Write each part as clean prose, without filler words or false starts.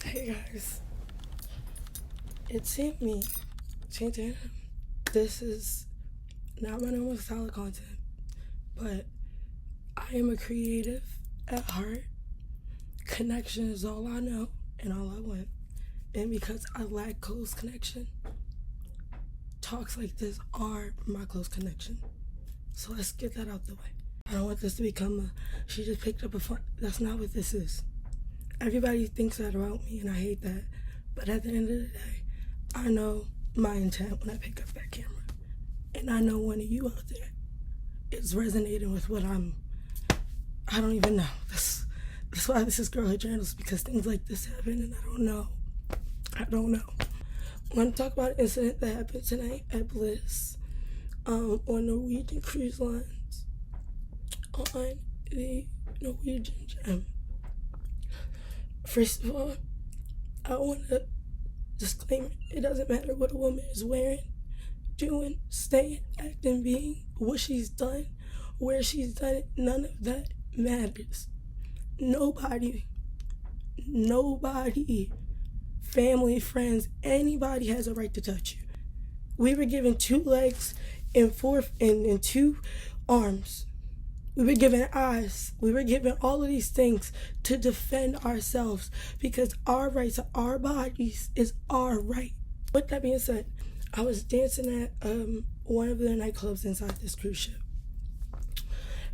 Hey guys, it's me, Chantan. This is not my normal style of content, but I am a creative at heart. Connection is all I know and all I want. And because I lack close connection, talks like this are my close connection. So let's get that out the way. I don't want this to become she just picked up a phone. That's not what this is. Everybody thinks that about me, and I hate that. But at the end of the day, I know my intent when I pick up that camera. And I know one of you out there is resonating with what I don't even know. That's why this is Girlhood Journals, because things like this happen, and I don't know. I want to talk about an incident that happened tonight at Bliss on Norwegian cruise lines on the Norwegian Gem. First of all, I want to disclaim it doesn't matter what a woman is wearing, doing, staying, acting, being, what she's done, where she's done it. None of that matters. Nobody, family, friends, anybody has a right to touch you. We were given 2 legs and 2 arms. We were given eyes. We were given all of these things to defend ourselves because our right to our bodies is our right. With that being said, I was dancing at one of the nightclubs inside this cruise ship.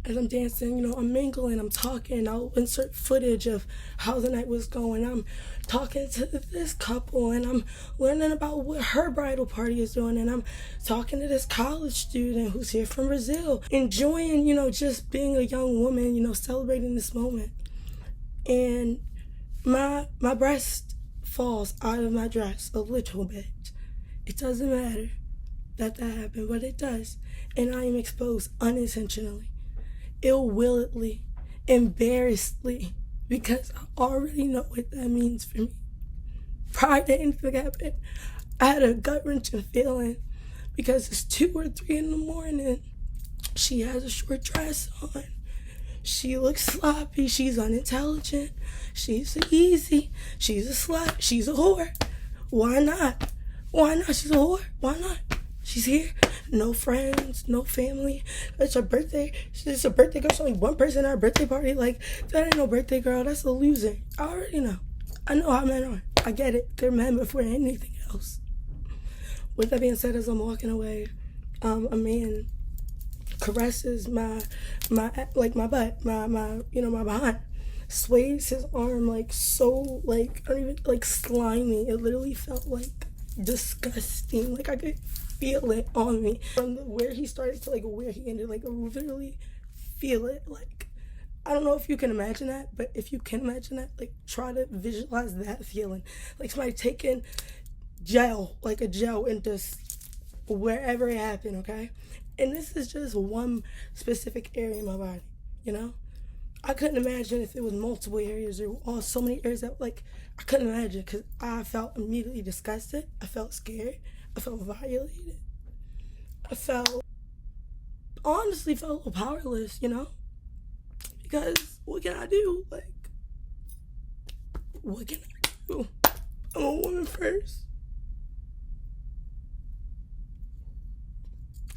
As I'm dancing, I'm mingling, I'm talking. I'll insert footage of how the night was going. I'm talking to this couple, and I'm learning about what her bridal party is doing. And I'm talking to this college student who's here from Brazil, enjoying, just being a young woman, celebrating this moment. And my breast falls out of my dress a little bit. It doesn't matter that happened, but it does. And I am exposed unintentionally, ill-willedly, embarrassedly, because I already know what that means for me. Prior to anything happened, I had a gut-wrenching feeling because it's 2 or 3 in the morning. She has a short dress on. She looks sloppy. She's unintelligent. She's easy. She's a slut. She's a whore. Why not? She's a whore. Why not? She's here. No friends, no family. It's her birthday. She's a birthday girl. She's only one person at her birthday party. Like, that ain't no birthday girl. That's a loser. I already know. I know how men are. I get it. They're men before anything else. With that being said, as I'm walking away, a man caresses my butt, my behind. Sways his arm slimy. It literally felt like disgusting. Like I could feel it on me from where he started to where he ended. I literally feel it. I don't know if you can imagine that, but if you can imagine that, try to visualize that feeling. Somebody taking gel, a gel into wherever it happened, okay? And this is just one specific area in my body, I couldn't imagine if it was multiple areas or so many areas that, I couldn't imagine, because I felt immediately disgusted. I felt scared. I felt violated. Honestly felt a little powerless, because what can I do? What can I do? I'm a woman first.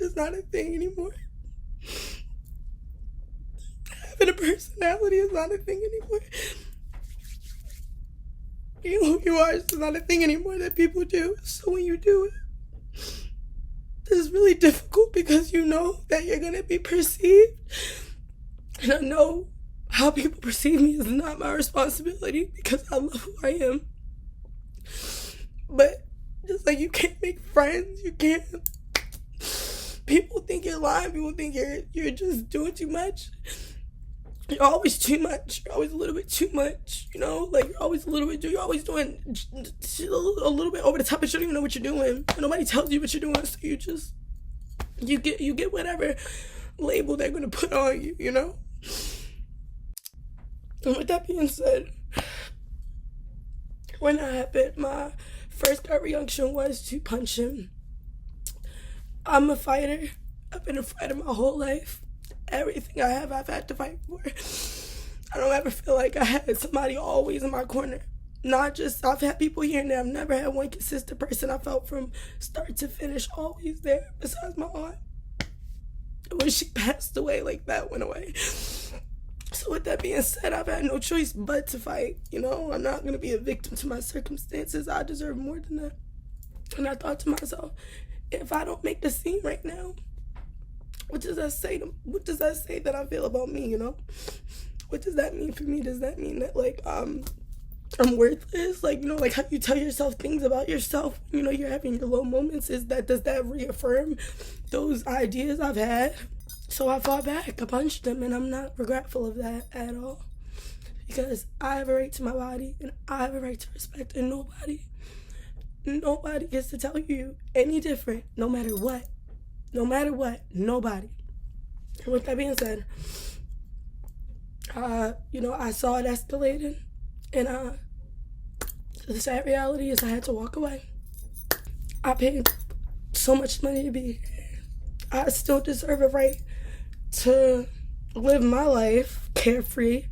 It's not a thing anymore. Having a personality is not a thing anymore. Being who you are is not a thing anymore that people do. So when you do it, this is really difficult because you know that you're going to be perceived. And I know how people perceive me is not my responsibility because I love who I am. But just you can't make friends, you can't. People think you're lying. People think you're just doing too much. You're always too much. You're always a little bit too much. You're always a little bit. You're always doing a little bit over the top. You don't even know what you're doing. Nobody tells you what you're doing, so you get whatever label they're gonna put on you. And with that being said, when that happened, my first gut reaction was to punch him. I'm a fighter. I've been a fighter my whole life. Everything I have, I've had to fight for. I don't ever feel like I had somebody always in my corner. Not just, I've had people here and there. I've never had one consistent person I felt from start to finish always there, besides my aunt. When she passed away, like, that went away. So with that being said, I've had no choice but to fight. You know, I'm not going to be a victim to my circumstances. I deserve more than that. And I thought to myself, if I don't make the scene right now, what does that say that I feel about me, you know? What does that mean for me? Does that mean that, like, I'm worthless? Like, you know, like how you tell yourself things about yourself, you know, you're having your low moments. Does that reaffirm those ideas I've had? So I fought back, I punched them, and I'm not regretful of that at all. Because I have a right to my body, and I have a right to respect, and nobody gets to tell you any different, no matter what. No matter what, nobody. And with that being said, you know, I saw it escalating, and the sad reality is I had to walk away. I paid so much money to be here. I still deserve a right to live my life carefree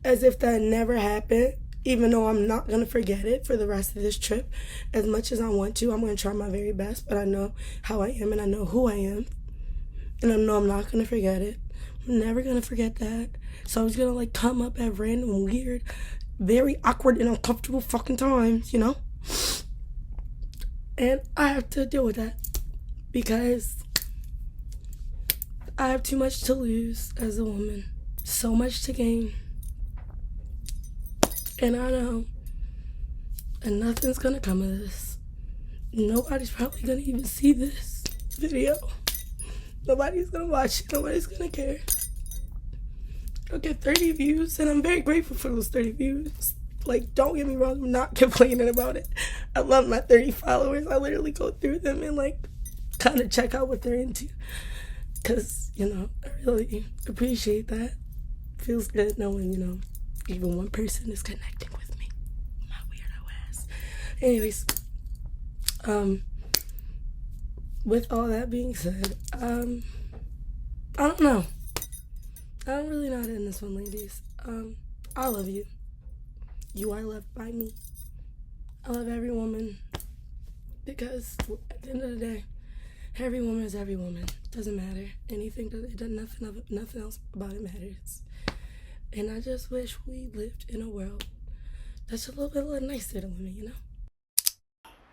as if that never happened, even though I'm not going to forget it for the rest of this trip. As much as I want to, I'm going to try my very best, but I know how I am and I know who I am, and I know I'm not going to forget it. I'm never going to forget that. So I was going to, like, come up at random, weird, very awkward and uncomfortable fucking times, you know? And I have to deal with that because I have too much to lose as a woman, so much to gain. And I know, and nothing's gonna come of this. Nobody's probably gonna even see this video. Nobody's gonna watch it, nobody's gonna care. I'll get 30 views, and I'm very grateful for those 30 views. Like, don't get me wrong, I'm not complaining about it. I love my 30 followers. I literally go through them and, like, kind of check out what they're into. Because, you know, I really appreciate that. Feels good knowing, you know, even one person is connecting with me. My weirdo ass. Anyways, with all that being said, I don't know. I'm really not in this one, ladies. I love you. You are loved by me. I love every woman because at the end of the day, every woman is every woman. It doesn't matter. Nothing else about it matters. And I just wish we lived in a world that's a little bit nicer to women, you know?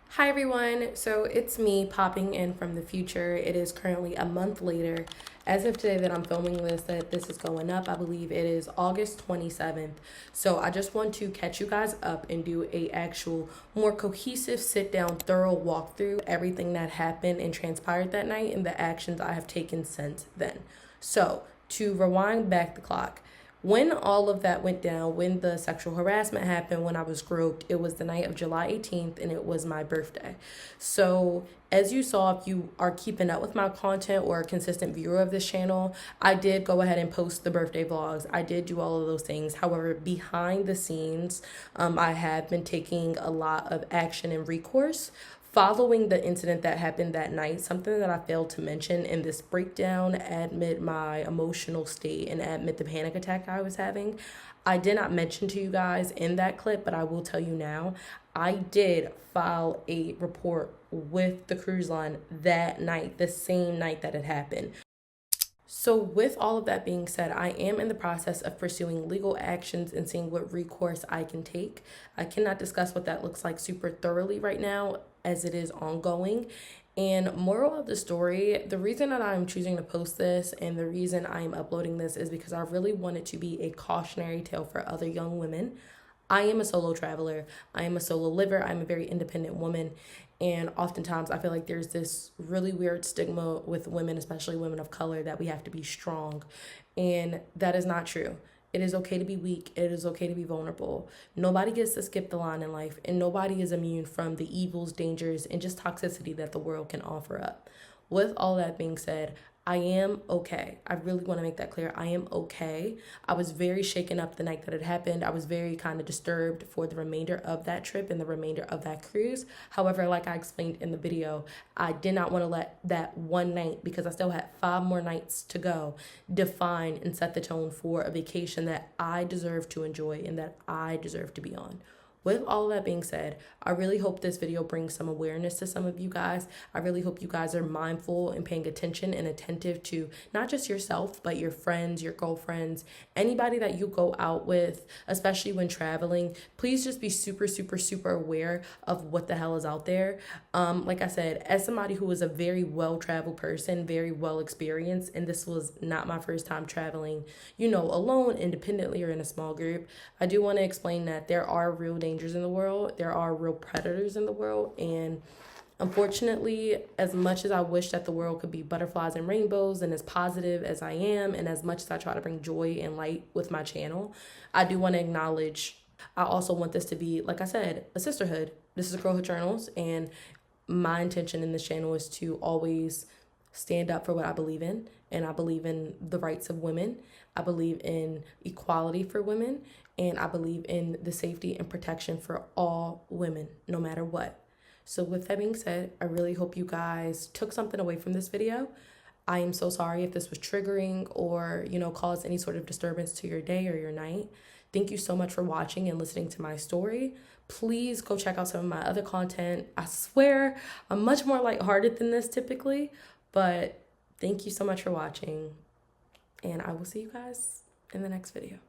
Hi everyone, so it's me popping in from the future. It is currently a month later. As of today that I'm filming this, that this is going up, I believe it is August 27th. So I just want to catch you guys up and do a actual more cohesive sit down, thorough walkthrough, everything that happened and transpired that night and the actions I have taken since then. So to rewind back the clock, when all of that went down, when the sexual harassment happened, when I was groped, it was the night of July 18th and it was my birthday. So as you saw, if you are keeping up with my content or a consistent viewer of this channel, I did go ahead and post the birthday vlogs. I did do all of those things. However, behind the scenes, I have been taking a lot of action and recourse following the incident that happened that night. Something that I failed to mention in this breakdown, admit my emotional state and admit the panic attack I was having, I did not mention to you guys in that clip, but I will tell you now, I did file a report with the cruise line that night, the same night that it happened. So with all of that being said, I am in the process of pursuing legal actions and seeing what recourse I can take. I cannot discuss what that looks like super thoroughly right now as it is ongoing. And moral of the story, the reason that I'm choosing to post this and the reason I'm uploading this is because I really want it to be a cautionary tale for other young women. I am a solo traveler. I am a solo liver. I'm a very independent woman. And oftentimes I feel like there's this really weird stigma with women, especially women of color, that we have to be strong. And that is not true. It is okay to be weak. It is okay to be vulnerable. Nobody gets to skip the line in life, and nobody is immune from the evils, dangers, and just toxicity that the world can offer up. With all that being said, I am okay. I really want to make that clear. I am okay. I was very shaken up the night that it happened. I was very kind of disturbed for the remainder of that trip and the remainder of that cruise. However, like I explained in the video, I did not want to let that one night, because I still had 5 more nights to go, define and set the tone for a vacation that I deserve to enjoy and that I deserve to be on. with all that being said, I really hope this video brings some awareness to some of you guys. I really hope you guys are mindful and paying attention and attentive to not just yourself, but your friends, your girlfriends, anybody that you go out with, especially when traveling. Please just be super, super, super aware of what the hell is out there. Like I said, as somebody who is a very well-traveled person, very well experienced, and this was not my first time traveling, alone, independently, or in a small group, I do want to explain that there are real dangers in the world. There are real predators in the world. And unfortunately, as much as I wish that the world could be butterflies and rainbows and as positive as I am, and as much as I try to bring joy and light with my channel, I do want to acknowledge, I also want this to be, like I said, a sisterhood. This is Girlhood Journals, and my intention in this channel is to always stand up for what I believe in. And I believe in the rights of women. I believe in equality for women. And I believe in the safety and protection for all women, no matter what. So with that being said, I really hope you guys took something away from this video. I am so sorry if this was triggering or, caused any sort of disturbance to your day or your night. Thank you so much for watching and listening to my story. Please go check out some of my other content. I swear I'm much more lighthearted than this typically, but thank you so much for watching, and I will see you guys in the next video.